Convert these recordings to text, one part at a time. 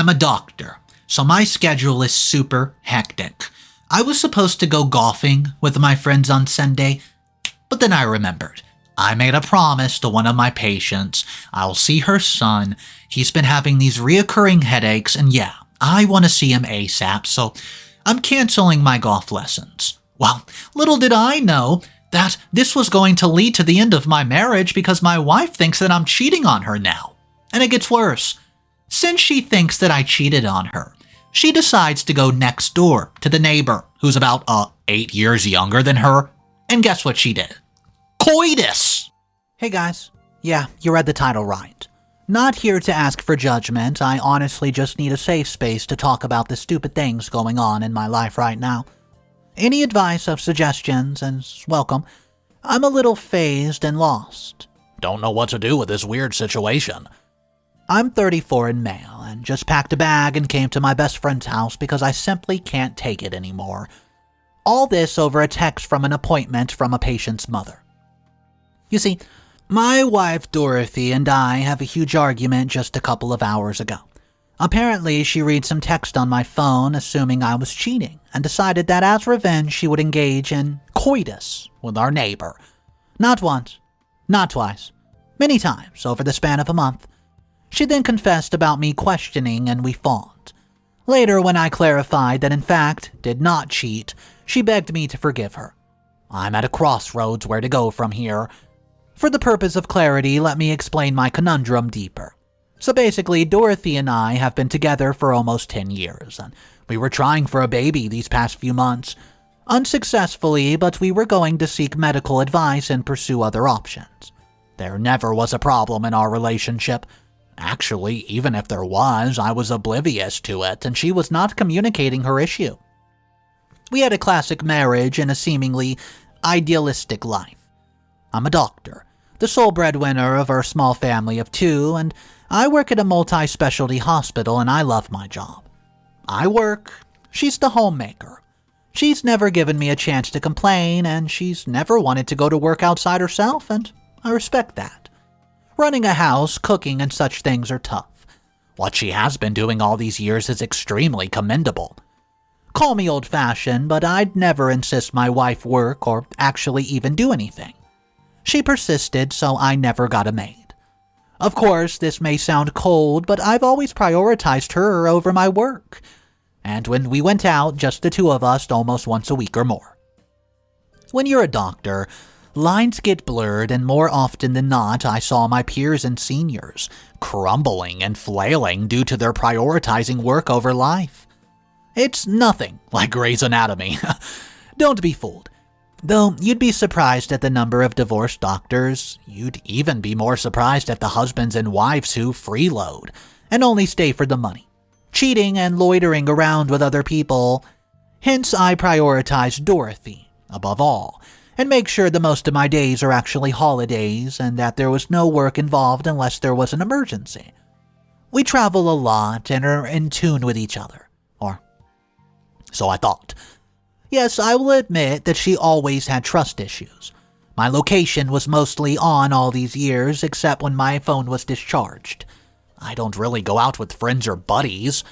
I'm a doctor, so my schedule is super hectic. I was supposed to go golfing with my friends on Sunday, but then I remembered. I made a promise to one of my patients. I'll see her son. He's been having these reoccurring headaches, and yeah, I want to see him ASAP, so I'm canceling my golf lessons. Well, little did I know that this was going to lead to the end of my marriage because my wife thinks that I'm cheating on her now. And it gets worse. Since she thinks that I cheated on her, she decides to go next door to the neighbor, who's about 8 years younger than her, and guess what she did? Coitus! Hey guys. Yeah, you read the title right. Not here to ask for judgment, I honestly just need a safe space to talk about the stupid things going on in my life right now. Any advice or suggestions is welcome. I'm a little phased and lost. Don't know what to do with this weird situation. I'm 34 and male, and just packed a bag and came to my best friend's house because I simply can't take it anymore. All this over a text from an appointment from a patient's mother. You see, my wife Dorothy and I have a huge argument just a couple of hours ago. Apparently, she read some text on my phone assuming I was cheating, and decided that as revenge she would engage in coitus with our neighbor. Not once, not twice, many times over the span of a month. She then confessed about me questioning and we fought. Later, when I clarified that in fact did not cheat, she begged me to forgive her. I'm at a crossroads where to go from here. For the purpose of clarity, let me explain my conundrum deeper. So basically, Dorothy and I have been together for almost 10 years, and we were trying for a baby these past few months. Unsuccessfully, but we were going to seek medical advice and pursue other options. There never was a problem in our relationship. Actually, even if there was, I was oblivious to it, and she was not communicating her issue. We had a classic marriage and a seemingly idealistic life. I'm a doctor, the sole breadwinner of our small family of 2, and I work at a multi-specialty hospital and I love my job. I work, she's the homemaker. She's never given me a chance to complain, and she's never wanted to go to work outside herself, and I respect that. Running a house, cooking, and such things are tough. What she has been doing all these years is extremely commendable. Call me old-fashioned, but I'd never insist my wife work or actually even do anything. She persisted, so I never got a maid. Of course, this may sound cold, but I've always prioritized her over my work. And when we went out, just the 2 of us almost once a week or more. When you're a doctor, lines get blurred, and more often than not, I saw my peers and seniors crumbling and flailing due to their prioritizing work over life. It's nothing like Grey's Anatomy. Don't be fooled. Though you'd be surprised at the number of divorced doctors, you'd even be more surprised at the husbands and wives who freeload and only stay for the money, cheating and loitering around with other people. Hence, I prioritize Dorothy above all, and make sure the most of my days are actually holidays and that there was no work involved unless there was an emergency. We travel a lot and are in tune with each other. Or so I thought. Yes, I will admit that she always had trust issues. My location was mostly on all these years except when my phone was discharged. I don't really go out with friends or buddies.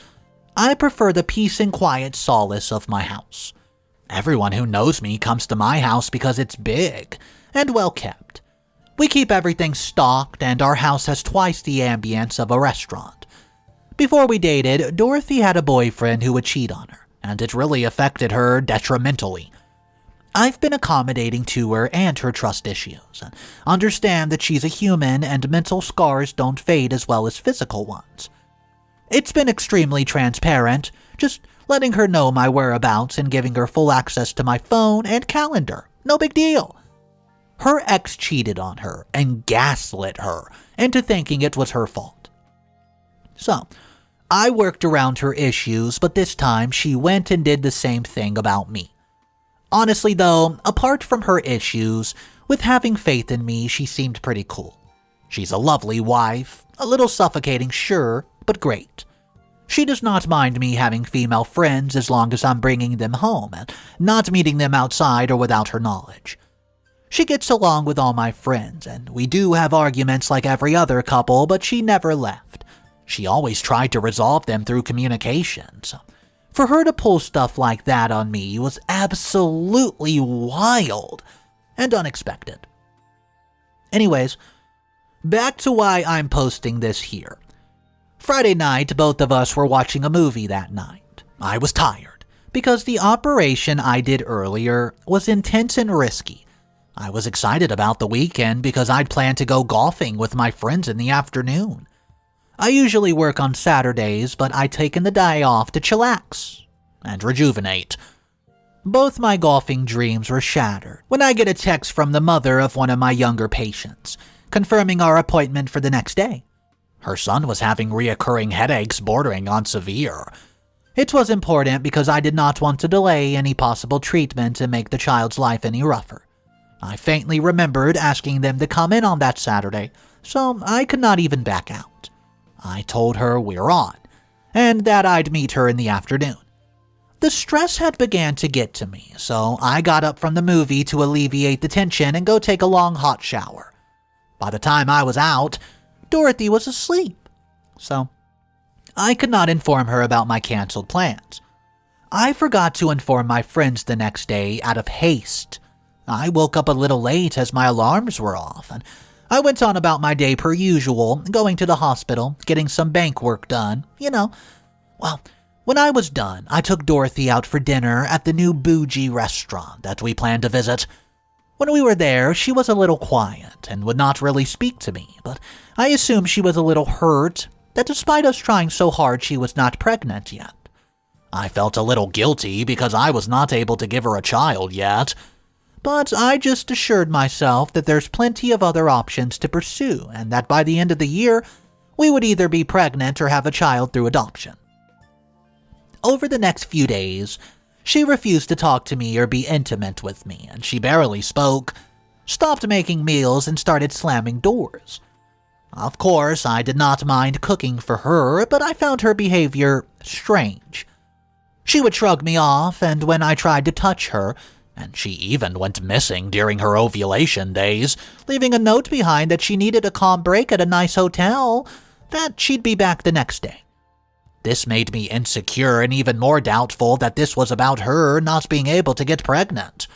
I prefer the peace and quiet solace of my house. Everyone who knows me comes to my house because it's big and well kept. We keep everything stocked, and our house has twice the ambience of a restaurant. Before we dated, Dorothy had a boyfriend who would cheat on her, and it really affected her detrimentally. I've been accommodating to her and her trust issues, and understand that she's a human and mental scars don't fade as well as physical ones. It's been extremely transparent, just letting her know my whereabouts and giving her full access to my phone and calendar. No big deal. Her ex cheated on her and gaslit her into thinking it was her fault. So, I worked around her issues, but this time she went and did the same thing about me. Honestly though, apart from her issues, with having faith in me, she seemed pretty cool. She's a lovely wife, a little suffocating, sure, but great. She does not mind me having female friends as long as I'm bringing them home and not meeting them outside or without her knowledge. She gets along with all my friends, and we do have arguments like every other couple, but she never left. She always tried to resolve them through communication, so for her to pull stuff like that on me was absolutely wild and unexpected. Anyways, back to why I'm posting this here. Friday night, both of us were watching a movie that night. I was tired, because the operation I did earlier was intense and risky. I was excited about the weekend because I'd planned to go golfing with my friends in the afternoon. I usually work on Saturdays, but I'd taken the day off to chillax and rejuvenate. Both my golfing dreams were shattered when I get a text from the mother of one of my younger patients, confirming our appointment for the next day. Her son was having reoccurring headaches bordering on severe. It was important because I did not want to delay any possible treatment and make the child's life any rougher. I faintly remembered asking them to come in on that Saturday, so I could not even back out. I told her we're on, and that I'd meet her in the afternoon. The stress had began to get to me, so I got up from the movie to alleviate the tension and go take a long hot shower. By the time I was out, Dorothy was asleep, so I could not inform her about my canceled plans. I forgot to inform my friends the next day out of haste. I woke up a little late as my alarms were off, and I went on about my day per usual, going to the hospital, getting some bank work done, Well, when I was done, I took Dorothy out for dinner at the new bougie restaurant that we planned to visit. When we were there, she was a little quiet and would not really speak to me, but I assumed she was a little hurt that despite us trying so hard, she was not pregnant yet. I felt a little guilty because I was not able to give her a child yet, but I just assured myself that there's plenty of other options to pursue and that by the end of the year, we would either be pregnant or have a child through adoption. Over the next few days, she refused to talk to me or be intimate with me, and she barely spoke, stopped making meals, and started slamming doors. Of course, I did not mind cooking for her, but I found her behavior strange. She would shrug me off, and when I tried to touch her, and she even went missing during her ovulation days, leaving a note behind that she needed a calm break at a nice hotel, that she'd be back the next day. This made me insecure and even more doubtful that this was about her not being able to get pregnant.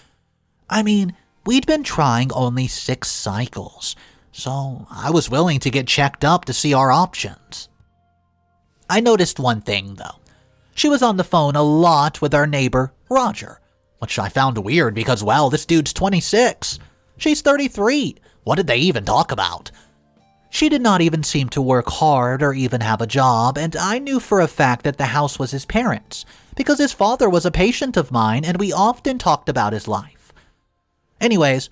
I mean, we'd been trying only 6 cycles, so I was willing to get checked up to see our options. I noticed one thing, though. She was on the phone a lot with our neighbor, Roger, which I found weird because, well, this dude's 26. She's 33. What did they even talk about? She did not even seem to work hard or even have a job, and I knew for a fact that the house was his parents', because his father was a patient of mine and we often talked about his life. Anyways,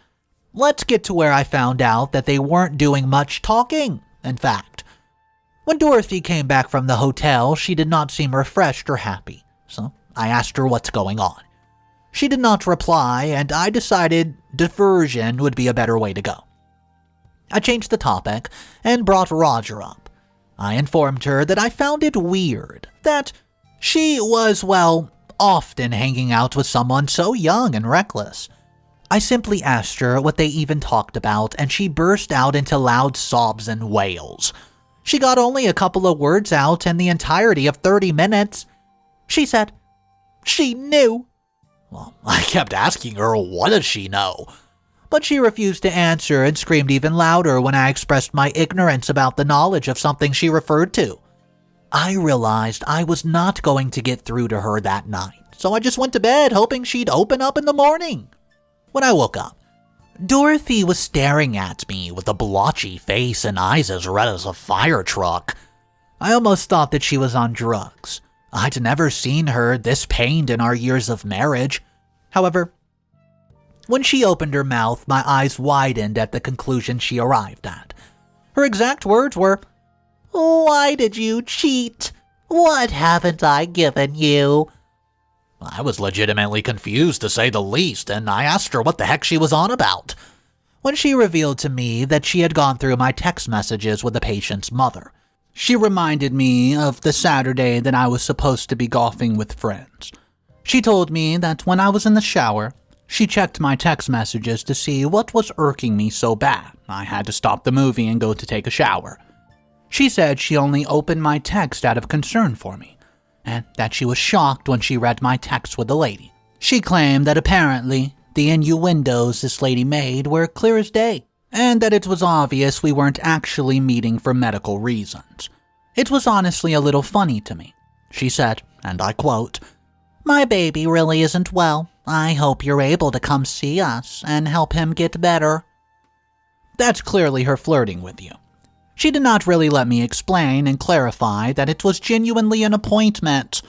let's get to where I found out that they weren't doing much talking, in fact. When Dorothy came back from the hotel, she did not seem refreshed or happy, so I asked her what's going on. She did not reply, and I decided diversion would be a better way to go. I changed the topic and brought Roger up. I informed her that I found it weird that she was, well, often hanging out with someone so young and reckless. I simply asked her what they even talked about, and she burst out into loud sobs and wails. She got only a couple of words out in the entirety of 30 minutes. She said she knew. Well, I kept asking her, what does she know? But she refused to answer and screamed even louder when I expressed my ignorance about the knowledge of something she referred to. I realized I was not going to get through to her that night, so I just went to bed hoping she'd open up in the morning. When I woke up, Dorothy was staring at me with a blotchy face and eyes as red as a fire truck. I almost thought that she was on drugs. I'd never seen her this pained in our years of marriage. However, when she opened her mouth, my eyes widened at the conclusion she arrived at. Her exact words were, "Why did you cheat? What haven't I given you?" I was legitimately confused, to say the least, and I asked her what the heck she was on about. When she revealed to me that she had gone through my text messages with the patient's mother, she reminded me of the Saturday that I was supposed to be golfing with friends. She told me that when I was in the shower, she checked my text messages to see what was irking me so bad I had to stop the movie and go to take a shower. She said she only opened my text out of concern for me, and that she was shocked when she read my text with the lady. She claimed that apparently the innuendos this lady made were clear as day, and that it was obvious we weren't actually meeting for medical reasons. It was honestly a little funny to me. She said, and I quote, "My baby really isn't well. I hope you're able to come see us and help him get better." That's clearly her flirting with you. She did not really let me explain and clarify that it was genuinely an appointment.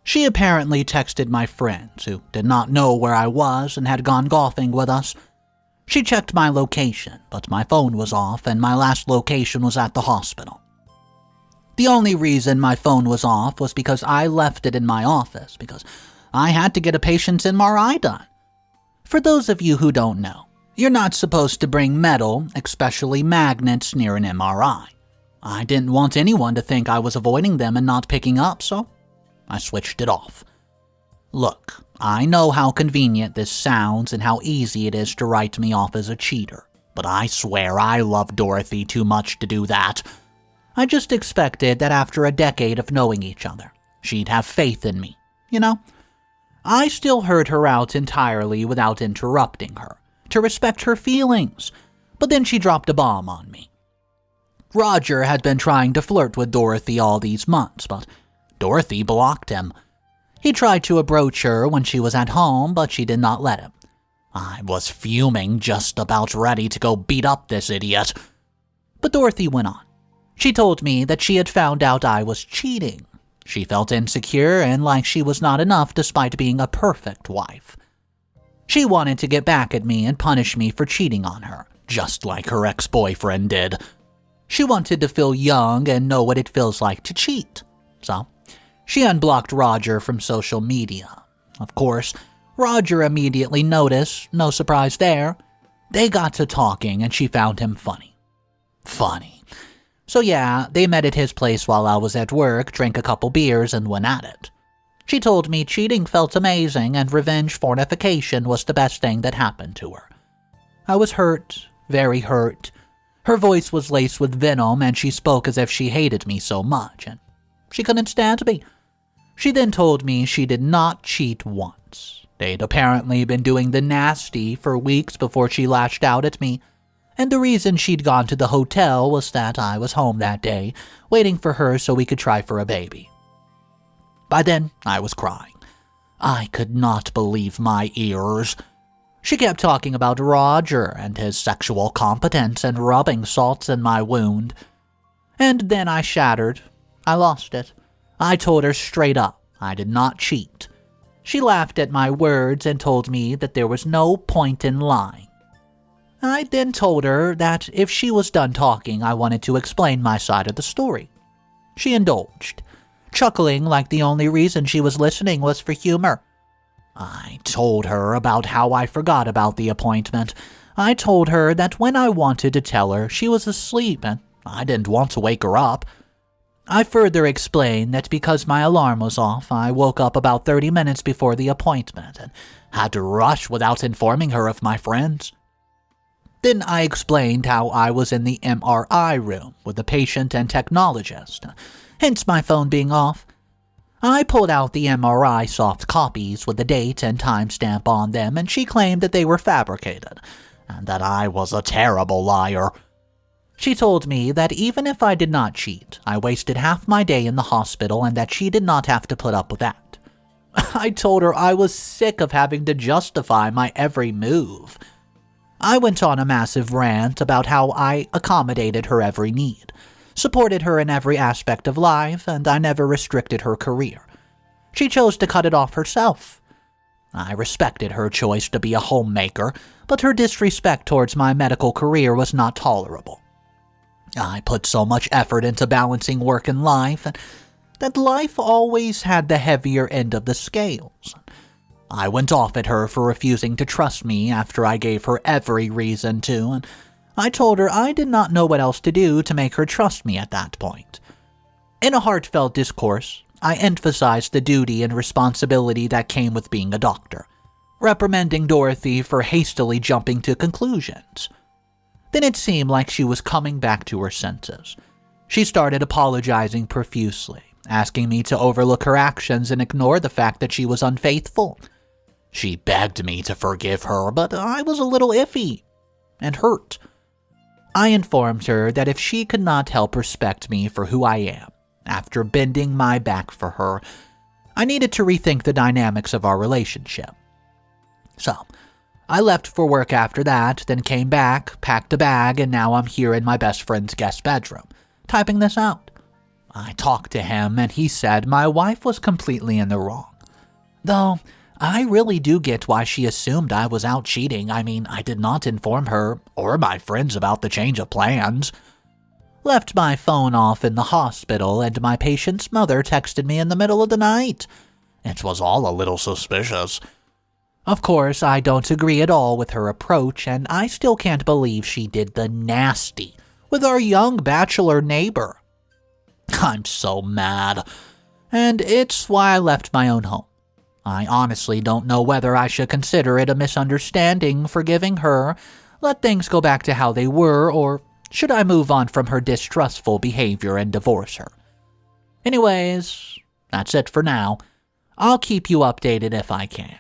She apparently texted my friends, who did not know where I was and had gone golfing with us. She checked my location, but my phone was off and my last location was at the hospital. The only reason my phone was off was because I left it in my office because I had to get a patient's MRI done. For those of you who don't know, you're not supposed to bring metal, especially magnets, near an MRI. I didn't want anyone to think I was avoiding them and not picking up, so I switched it off. Look, I know how convenient this sounds and how easy it is to write me off as a cheater, but I swear I love Dorothy too much to do that. I just expected that after a decade of knowing each other, she'd have faith in me, you know? I still heard her out entirely without interrupting her, to respect her feelings, but then she dropped a bomb on me. Roger had been trying to flirt with Dorothy all these months, but Dorothy blocked him. He tried to approach her when she was at home, but she did not let him. I was fuming, just about ready to go beat up this idiot. But Dorothy went on. She told me that she had found out I was cheating. She felt insecure and like she was not enough despite being a perfect wife. She wanted to get back at me and punish me for cheating on her, just like her ex-boyfriend did. She wanted to feel young and know what it feels like to cheat. So, she unblocked Roger from social media. Of course, Roger immediately noticed, no surprise there. They got to talking and she found him funny. Funny. So yeah, they met at his place while I was at work, drank a couple beers, and went at it. She told me cheating felt amazing and revenge fornication was the best thing that happened to her. I was hurt, very hurt. Her voice was laced with venom and she spoke as if she hated me so much, and she couldn't stand me. She then told me she did not cheat once. They'd apparently been doing the nasty for weeks before she lashed out at me. And the reason she'd gone to the hotel was that I was home that day, waiting for her so we could try for a baby. By then, I was crying. I could not believe my ears. She kept talking about Roger and his sexual competence and rubbing salts in my wound. And then I shattered. I lost it. I told her straight up I did not cheat. She laughed at my words and told me that there was no point in lying. I then told her that if she was done talking, I wanted to explain my side of the story. She indulged, chuckling like the only reason she was listening was for humor. I told her about how I forgot about the appointment. I told her that when I wanted to tell her, she was asleep and I didn't want to wake her up. I further explained that because my alarm was off, I woke up about 30 minutes before the appointment and had to rush without informing her of my friends. Then I explained how I was in the MRI room with the patient and technologist, hence my phone being off. I pulled out the MRI soft copies with the date and timestamp on them, and she claimed that they were fabricated, and that I was a terrible liar. She told me that even if I did not cheat, I wasted half my day in the hospital and that she did not have to put up with that. I told her I was sick of having to justify my every move. I went on a massive rant about how I accommodated her every need, supported her in every aspect of life, and I never restricted her career. She chose to cut it off herself. I respected her choice to be a homemaker, but her disrespect towards my medical career was not tolerable. I put so much effort into balancing work and life, and that life always had the heavier end of the scales. I went off at her for refusing to trust me after I gave her every reason to, and I told her I did not know what else to do to make her trust me at that point. In a heartfelt discourse, I emphasized the duty and responsibility that came with being a doctor, reprimanding Dorothy for hastily jumping to conclusions. Then it seemed like she was coming back to her senses. She started apologizing profusely, asking me to overlook her actions and ignore the fact that she was unfaithful. She begged me to forgive her, but I was a little iffy and hurt. I informed her that if she could not help respect me for who I am, after bending my back for her, I needed to rethink the dynamics of our relationship. So, I left for work after that, then came back, packed a bag, and now I'm here in my best friend's guest bedroom, typing this out. I talked to him, and he said my wife was completely in the wrong. Though, I really do get why she assumed I was out cheating. I mean, I did not inform her or my friends about the change of plans. Left my phone off in the hospital, and my patient's mother texted me in the middle of the night. It was all a little suspicious. Of course, I don't agree at all with her approach, and I still can't believe she did the nasty with our young bachelor neighbor. I'm so mad, and it's why I left my own home. I honestly don't know whether I should consider it a misunderstanding, forgiving her, let things go back to how they were, or should I move on from her distrustful behavior and divorce her? Anyways, that's it for now. I'll keep you updated if I can.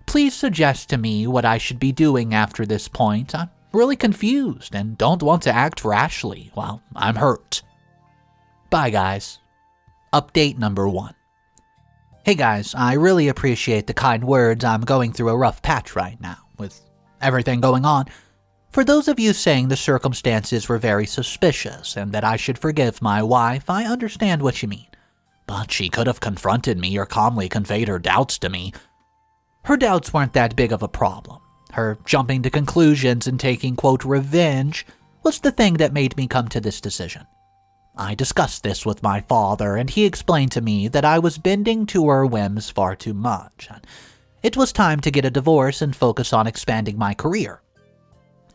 Please suggest to me what I should be doing after this point. I'm really confused and don't want to act rashly while I'm hurt. Bye, guys. Update number 1. Hey guys, I really appreciate the kind words. I'm going through a rough patch right now, with everything going on. For those of you saying the circumstances were very suspicious and that I should forgive my wife, I understand what you mean. But she could have confronted me or calmly conveyed her doubts to me. Her doubts weren't that big of a problem. Her jumping to conclusions and taking, quote, revenge was the thing that made me come to this decision. I discussed this with my father, and he explained to me that I was bending to her whims far too much. It was time to get a divorce and focus on expanding my career.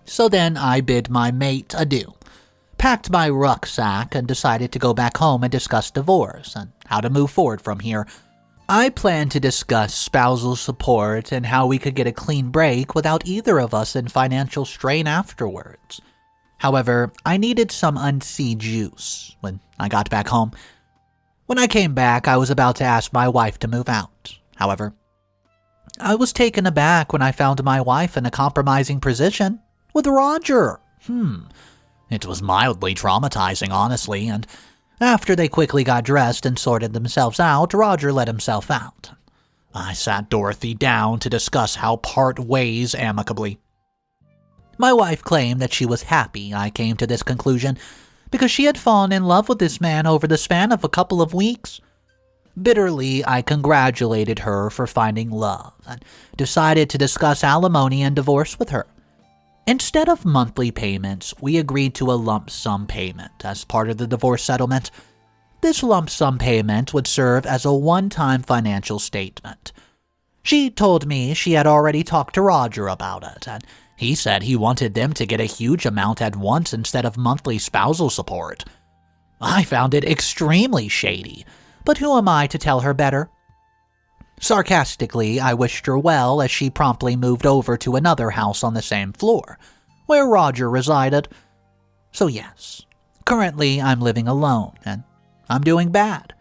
So then I bid my mate adieu, packed my rucksack, and decided to go back home and discuss divorce and how to move forward from here. I planned to discuss spousal support and how we could get a clean break without either of us in financial strain afterwards. However, I needed some unseen juice when I got back home. When I came back, I was about to ask my wife to move out. However, I was taken aback when I found my wife in a compromising position with Roger. It was mildly traumatizing, honestly, and after they quickly got dressed and sorted themselves out, Roger let himself out. I sat Dorothy down to discuss how part ways amicably. My wife claimed that she was happy I came to this conclusion because she had fallen in love with this man over the span of a couple of weeks. Bitterly, I congratulated her for finding love and decided to discuss alimony and divorce with her. Instead of monthly payments, we agreed to a lump sum payment as part of the divorce settlement. This lump sum payment would serve as a one-time financial statement. She told me she had already talked to Roger about it, and he said he wanted them to get a huge amount at once instead of monthly spousal support. I found it extremely shady, but who am I to tell her better? Sarcastically, I wished her well as she promptly moved over to another house on the same floor, where Roger resided. So yes, currently I'm living alone, and I'm doing bad.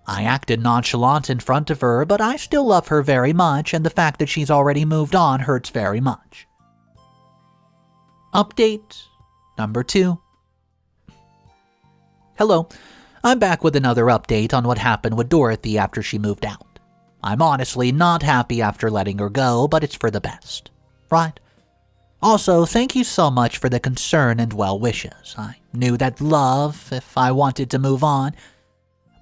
I acted nonchalant in front of her, but I still love her very much, and the fact that she's already moved on hurts very much. Update number 2. Hello, I'm back with another update on what happened with Dorothy after she moved out. I'm honestly not happy after letting her go, but it's for the best, right? Also, thank you so much for the concern and well wishes. I knew that love if I wanted to move on.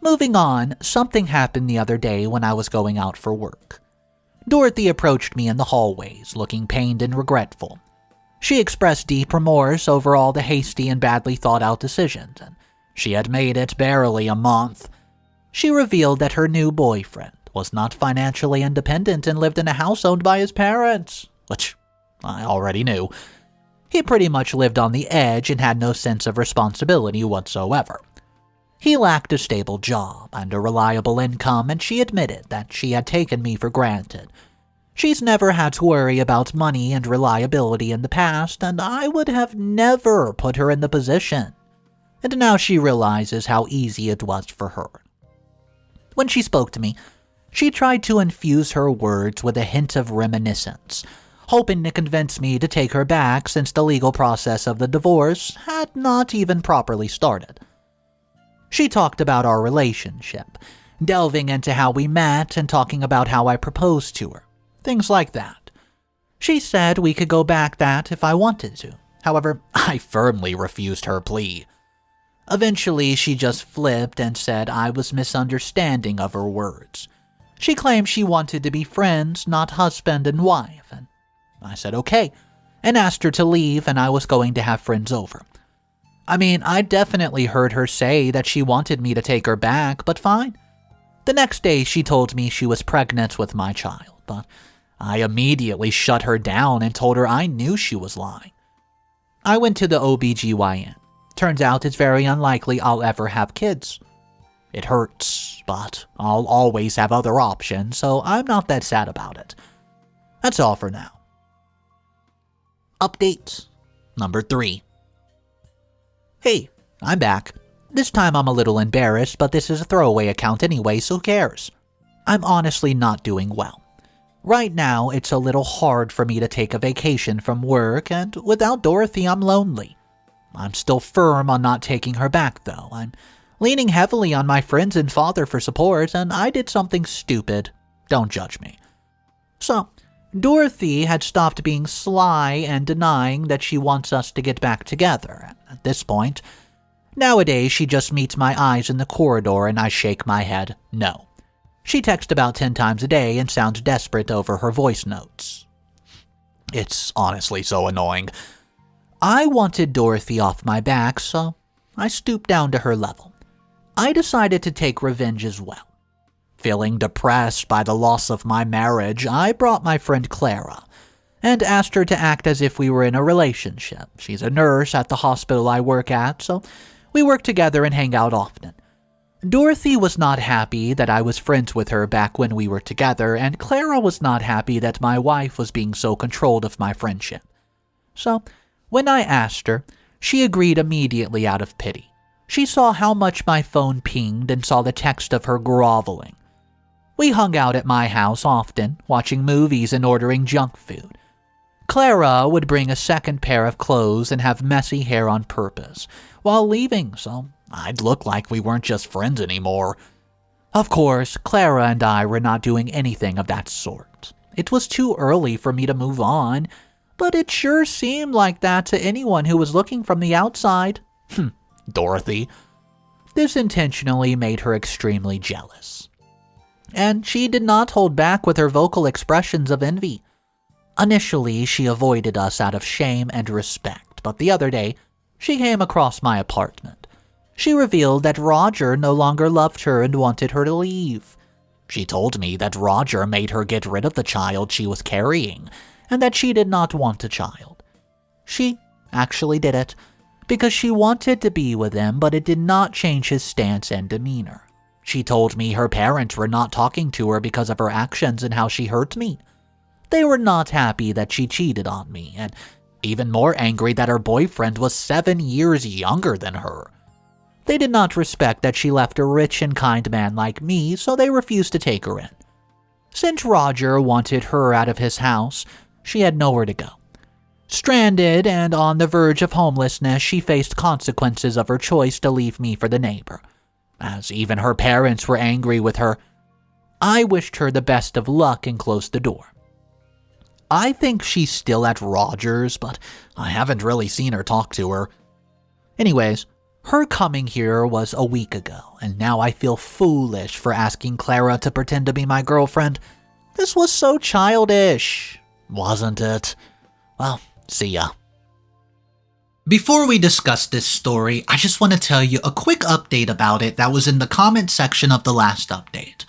Moving on, something happened the other day when I was going out for work. Dorothy approached me in the hallways, looking pained and regretful. She expressed deep remorse over all the hasty and badly thought-out decisions, and she had made it barely a month. She revealed that her new boyfriend was not financially independent and lived in a house owned by his parents, which I already knew. He pretty much lived on the edge and had no sense of responsibility whatsoever. He lacked a stable job and a reliable income, and she admitted that she had taken me for granted. She's never had to worry about money and reliability in the past, and I would have never put her in the position. and now she realizes how easy it was for her. When she spoke to me, she tried to infuse her words with a hint of reminiscence, hoping to convince me to take her back since the legal process of the divorce had not even properly started. She talked about our relationship, delving into how we met and talking about how I proposed to her, things like that. She said we could go back that if I wanted to. However, I firmly refused her plea. Eventually, she just flipped and said I was misunderstanding of her words. She claimed she wanted to be friends, not husband and wife, and I said okay, and asked her to leave and I was going to have friends over. I mean, I definitely heard her say that she wanted me to take her back, but fine. The next day, she told me she was pregnant with my child, but I immediately shut her down and told her I knew she was lying. I went to the OBGYN. Turns out it's very unlikely I'll ever have kids. It hurts, but I'll always have other options, so I'm not that sad about it. That's all for now. Update number 3. Hey, I'm back. This time I'm a little embarrassed, but this is a throwaway account anyway, so who cares? I'm honestly not doing well. Right now, it's a little hard for me to take a vacation from work, and without Dorothy, I'm lonely. I'm still firm on not taking her back, though. I'm leaning heavily on my friends and father for support, and I did something stupid. Don't judge me. So, Dorothy had stopped being sly and denying that she wants us to get back together. At this point, nowadays she just meets my eyes in the corridor and I shake my head no. She texts about 10 times a day and sounds desperate over her voice notes. It's honestly so annoying. I wanted Dorothy off my back, so I stooped down to her level. I decided to take revenge as well. Feeling depressed by the loss of my marriage, I brought my friend Clara and asked her to act as if we were in a relationship. She's a nurse at the hospital I work at, so we work together and hang out often. Dorothy was not happy that I was friends with her back when we were together, and Clara was not happy that my wife was being so controlled of my friendship. So, when I asked her, she agreed immediately out of pity. She saw how much my phone pinged and saw the text of her groveling. We hung out at my house often, watching movies and ordering junk food. Clara would bring a second pair of clothes and have messy hair on purpose while leaving, so I'd look like we weren't just friends anymore. Of course, Clara and I were not doing anything of that sort. It was too early for me to move on, but it sure seemed like that to anyone who was looking from the outside. Dorothy. This intentionally made her extremely jealous. And she did not hold back with her vocal expressions of envy. Initially, she avoided us out of shame and respect, but the other day, she came across my apartment. She revealed that Roger no longer loved her and wanted her to leave. She told me that Roger made her get rid of the child she was carrying, and that she did not want a child. She actually did it, because she wanted to be with him, but it did not change his stance and demeanor. She told me her parents were not talking to her because of her actions and how she hurt me. They were not happy that she cheated on me, and even more angry that her boyfriend was 7 years younger than her. They did not respect that she left a rich and kind man like me, so they refused to take her in. Since Roger wanted her out of his house, she had nowhere to go. Stranded and on the verge of homelessness, she faced consequences of her choice to leave me for the neighbor. As even her parents were angry with her, I wished her the best of luck and closed the door. I think she's still at Roger's, but I haven't really seen her talk to her. Anyways, her coming here was a week ago, and now I feel foolish for asking Clara to pretend to be my girlfriend. This was so childish, wasn't it? Well, see ya. Before we discuss this story, I just want to tell you a quick update about it that was in the comment section of the last update.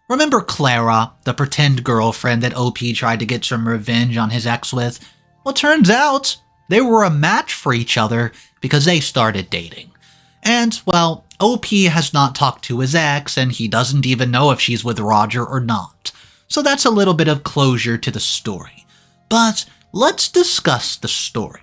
Remember Clara, the pretend girlfriend that OP tried to get some revenge on his ex with? Well, turns out they were a match for each other because they started dating. And, well, OP has not talked to his ex, and he doesn't even know if she's with Roger or not. So that's a little bit of closure to the story. But let's discuss the story.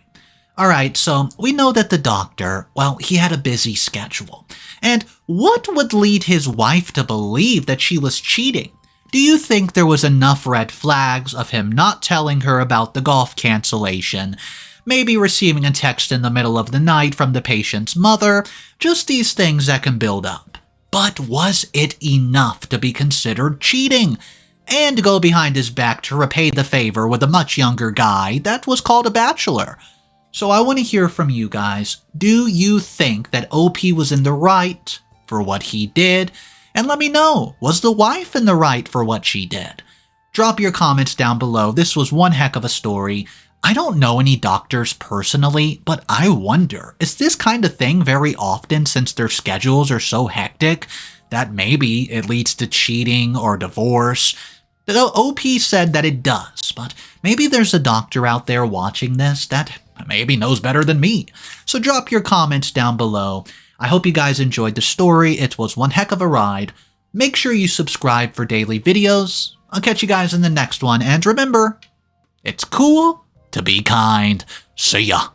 Alright, so we know that the doctor, well, he had a busy schedule. And what would lead his wife to believe that she was cheating? Do you think there was enough red flags of him not telling her about the golf cancellation? Maybe receiving a text in the middle of the night from the patient's mother? Just these things that can build up. But was it enough to be considered cheating? And go behind his back to repay the favor with a much younger guy that was called a bachelor? So I want to hear from you guys. Do you think that OP was in the right for what he did? And let me know, was the wife in the right for what she did? Drop your comments down below. This was one heck of a story. I don't know any doctors personally, but I wonder, is this kind of thing very often since their schedules are so hectic that maybe it leads to cheating or divorce? The OP said that it does, but maybe there's a doctor out there watching this that maybe knows better than me. So drop your comments down below. I hope you guys enjoyed the story. It was one heck of a ride. Make sure you subscribe for daily videos. I'll catch you guys in the next one. And remember, it's cool to be kind. See ya.